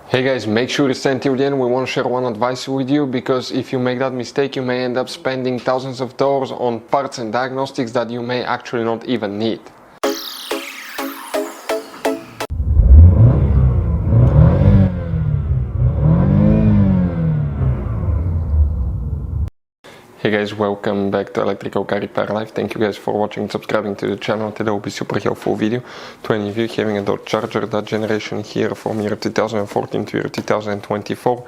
Hey guys, make sure to stay until the end. We want to share one advice with you, because if you make that mistake you may end up spending thousands of dollars on parts and diagnostics that you may actually not even need. Hey guys, welcome back to Electrical Car Repair Live. Thank you guys for watching and subscribing to the channel. Today will be super helpful video to any of you having a Dodge Charger, that generation here from year 2014 to year 2024.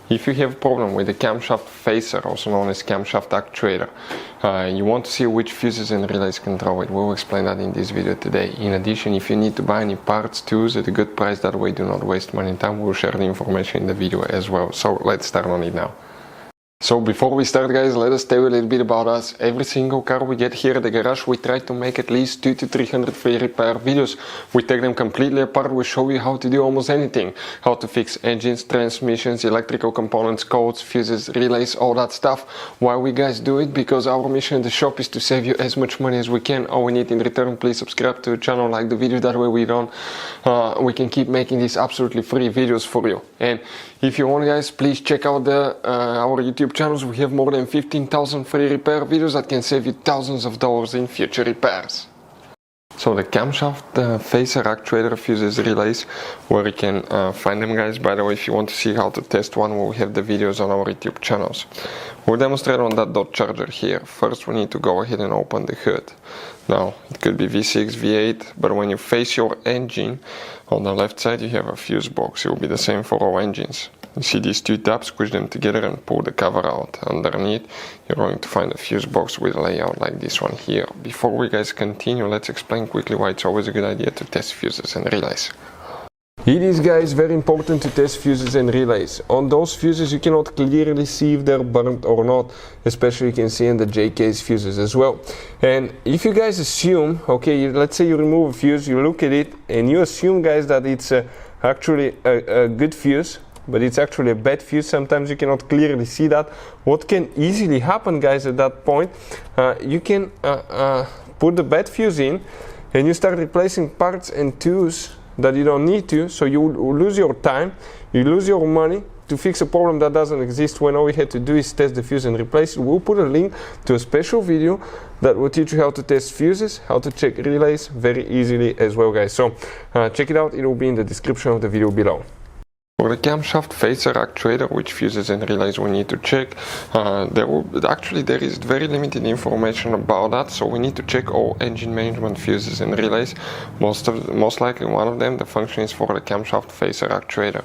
If you have a problem with the camshaft phaser, also known as camshaft actuator, you want to see which fuses and relays control it, we'll explain that in this video today. In addition, if you need to buy any parts, tools at a good price, that way do not waste money and time, we'll share the information in the video as well. So let's start on it now. So before we start guys, let us tell you a little bit about us. Every single car we get here at the garage, we try to make at least 200 to 300 free repair videos. We take them completely apart, we show you how to do almost anything. How to fix engines, transmissions, electrical components, codes, fuses, relays, all that stuff. Why we guys do it? Because our mission in the shop is to save you as much money as we can. All we need in return, please subscribe to the channel, like the video, that way we can keep making these absolutely free videos for you. And if you want guys, please check out our YouTube channels. We have more than 15,000 free repair videos that can save you thousands of dollars in future repairs. So the camshaft phaser actuator fuses relays, where you can find them guys. By the way, if you want to see how to test one, we'll have the videos on our YouTube channels. We'll demonstrate on that Dodge Charger here. First we need to go ahead and open the hood. Now it could be V6, V8, but when you face your engine, on the left side you have a fuse box. It will be the same for all engines. You see these two tabs, squish them together and pull the cover out. Underneath you're going to find a fuse box with a layout like this one here. Before we guys continue, let's explain quickly why it's always a good idea to test fuses and relays. It is guys very important to test fuses and relays. On those fuses you cannot clearly see if they're burnt or not, especially you can see in the J-case fuses as well. And if you guys assume, okay, let's say you remove a fuse, you look at it and you assume guys that it's actually a good fuse, but it's actually a bad fuse, sometimes you cannot clearly see that. What can easily happen guys at that point, you can put the bad fuse in and you start replacing parts and tools that you don't need to, so you lose your time, you lose your money to fix a problem that doesn't exist, when all we had to do is test the fuse and replace it. We'll put a link to a special video that will teach you how to test fuses, how to check relays very easily as well guys. So check it out, it will be in the description of the video below. For the camshaft phaser actuator, which fuses and relays we need to check, there is very limited information about that, so we need to check all engine management fuses and relays. Most likely one of them, the function is for the camshaft phaser actuator.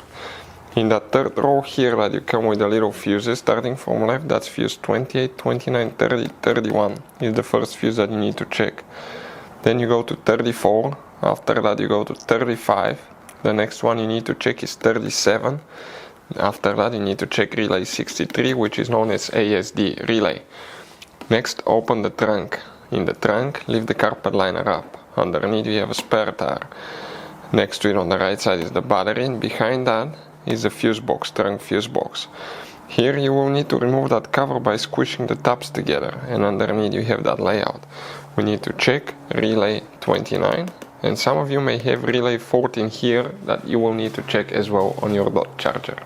In that third row here that you come with the little fuses, starting from left, that's fuse 28, 29, 30, 31 is the first fuse that you need to check. Then you go to 34, after that you go to 35. The next one you need to check is 37. After that you need to check relay 63, which is known as ASD relay. Next, open the trunk. In the trunk, lift the carpet liner up. Underneath you have a spare tire. Next to it on the right side is the battery, and behind that is the fuse box, trunk fuse box. Here you will need to remove that cover by squishing the tabs together, and underneath you have that layout. We need to check relay 29. And some of you may have relay 14 here that you will need to check as well on your Dodge Charger.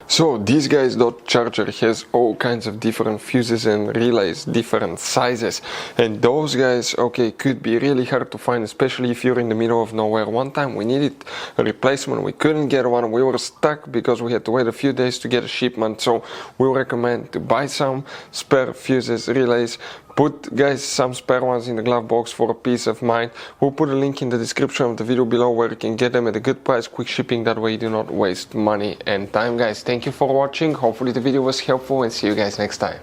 So this guy's Dodge Charger has all kinds of different fuses and relays, different sizes, and those guys, okay, could be really hard to find, especially if you're in the middle of nowhere. One time we needed a replacement, we couldn't get one, we were stuck because we had to wait a few days to get a shipment. So we recommend to buy some spare fuses, relays. Put guys some spare ones in the glove box for a peace of mind. We'll put a link in the description of the video below where you can get them at a good price, quick shipping, that way you do not waste money and time guys. Thank you for watching, hopefully the video was helpful, and see you guys next time.